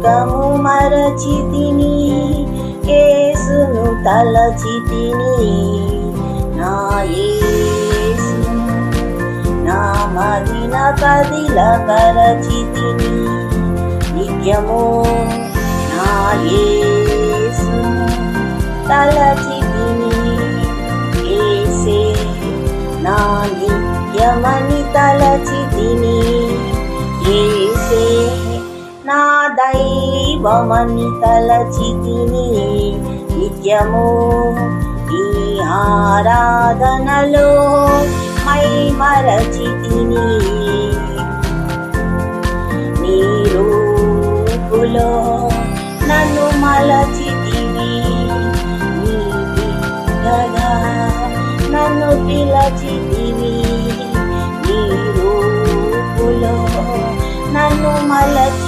లోకము మరచితిని, యేసును తలచితిని. నా యేసు నా మదిన కదిలపరచితిని, నిత్యము నా యేసు తలచితిని. యేసే నా నిత్యమని తలచితిని, యేసే నా దైవమని తలచితిని. నిత్యము ఈ ఆరాధనలో మై మరచితిని. నీ రూపులో నన్ను మలచితివి, నీ బిడ్డగా నన్ను పిలచితివి. నీ రూపులో నన్ను మలచి